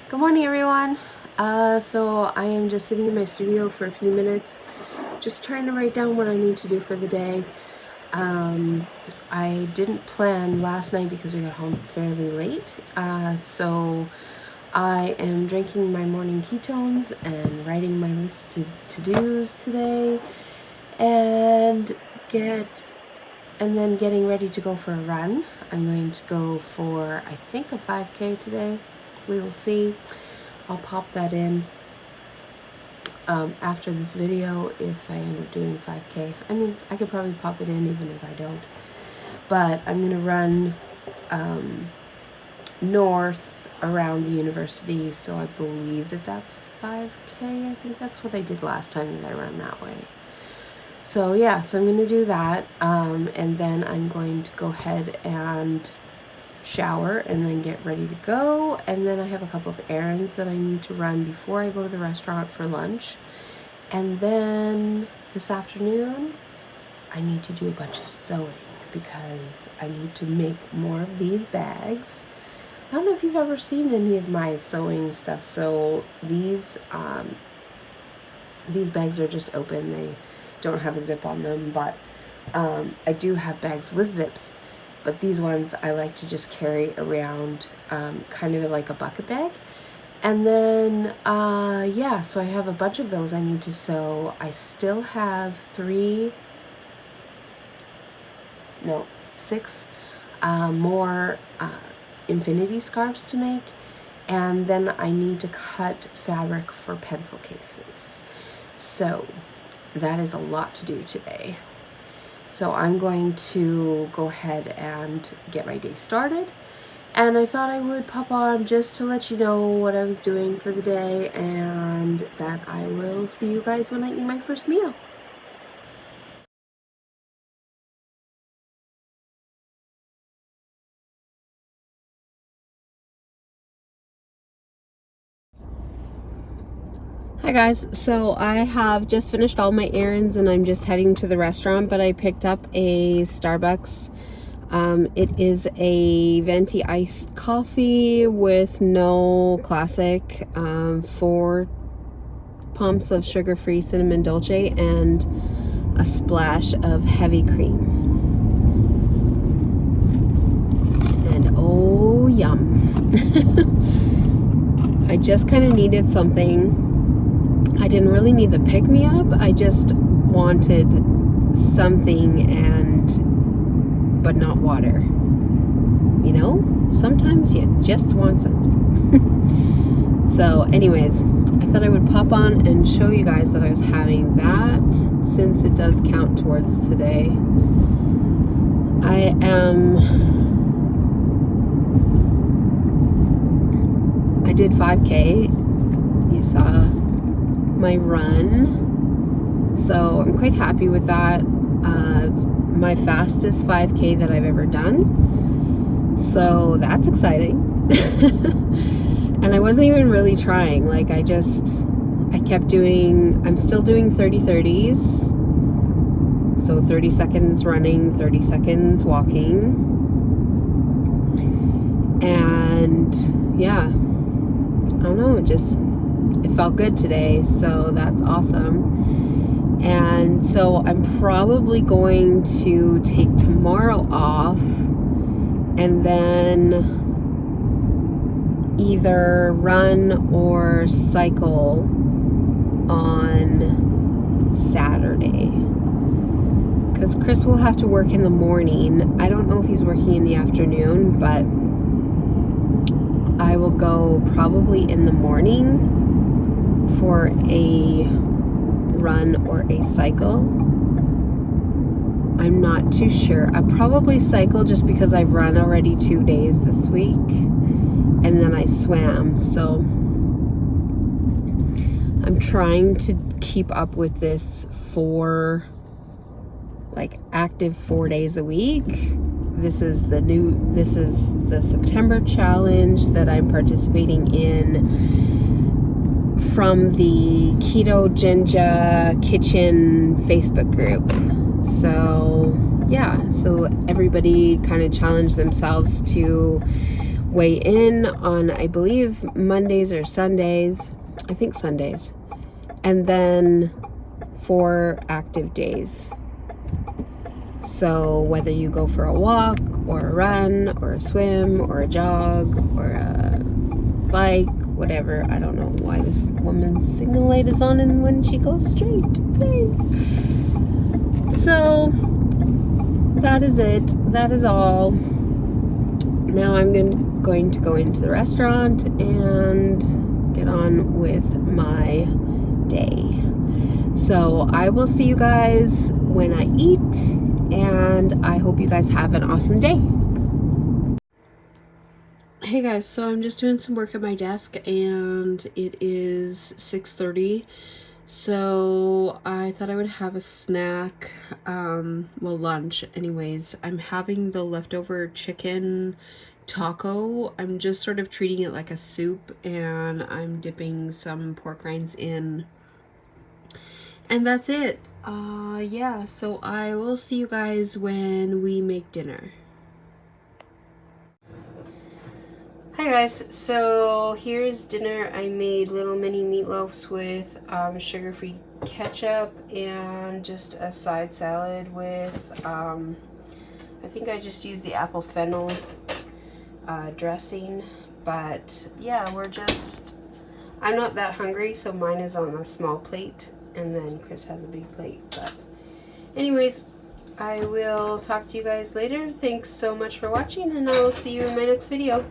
Good morning, everyone. So I am just sitting in my studio for a few minutes, just trying to write down what I need to do for the day. I didn't plan last night because we got home fairly late. So I am drinking my morning ketones and writing my list of to-dos today, and then getting ready to go for a run. I'm going to go for, I think, a 5K today. We will see. I'll pop that in after this video if I end up doing 5K. I mean, I could probably pop it in even if I don't. But I'm going to run north around the university, so I believe that that's 5K. I think that's what I did last time that I ran that way. So yeah, so I'm going to do that, and then I'm going to go ahead and shower and then get ready to go. And then I have a couple of errands that I need to run before I go to the restaurant for lunch. And then this afternoon I need to do a bunch of sewing because I need to make more of these bags. I don't know if you've ever seen any of my sewing stuff. So these bags are just open. They don't have a zip on them, but I do have bags with zips. But these ones I like to just carry around, kind of like a bucket bag. And then, yeah, so I have a bunch of those I need to sew. I still have 6 more infinity scarves to make. And then I need to cut fabric for pencil cases. So that is a lot to do today. So I'm going to go ahead and get my day started. And I thought I would pop on just to let you know what I was doing for the day, and that I will see you guys when I eat my first meal. Hi guys, so I have just finished all my errands and I'm just heading to the restaurant, but I picked up a Starbucks. It is a venti iced coffee with no classic, 4 pumps of sugar-free cinnamon dolce and a splash of heavy cream. And oh, yum. I just kind of needed something. I didn't really need the pick-me-up. I just wanted something, but not water. You know? Sometimes you just want something. So anyways, I thought I would pop on and show you guys that I was having that, since it does count towards today. I did 5K. You saw my run, so I'm quite happy with that. My fastest 5K that I've ever done, so that's exciting. And I wasn't even really trying. Like, I kept doing, I'm still doing 30-30s, so 30 seconds running, 30 seconds walking, and yeah, I don't know, it felt good today, so that's awesome. And so I'm probably going to take tomorrow off and then either run or cycle on Saturday, because Chris will have to work in the morning. I don't know if he's working in the afternoon, but I will go probably in the morning for a run or a cycle. I'm not too sure. I'll probably cycle just because I've run already 2 days this week, and then I swam. So I'm trying to keep up with this active 4 days a week. This is the September challenge that I'm participating in from the Keto Ginger Kitchen Facebook group. So yeah, so everybody kind of challenged themselves to weigh in on, I believe, Mondays or Sundays. I think Sundays. And then 4 active days. So whether you go for a walk or a run or a swim or a jog or a bike, whatever. I don't know why this woman's signal light is on and when she goes straight. So that is it. That is all. Now I'm going to go into the restaurant and get on with my day. So I will see you guys when I eat, and I hope you guys have an awesome day. Hey guys, so I'm just doing some work at my desk and it is 6:30. So I thought I would have a snack, well, lunch anyways. I'm having the leftover chicken taco. I'm just sort of treating it like a soup, and I'm dipping some pork rinds in. And that's it. Yeah, so I will see you guys when we make dinner. Hi guys, so here's dinner. I made little mini meatloafs with sugar-free ketchup and just a side salad with, I think I just used the apple fennel dressing. But yeah, I'm not that hungry, so mine is on a small plate, and then Chris has a big plate. But anyways, I will talk to you guys later. Thanks so much for watching, and I'll see you in my next video.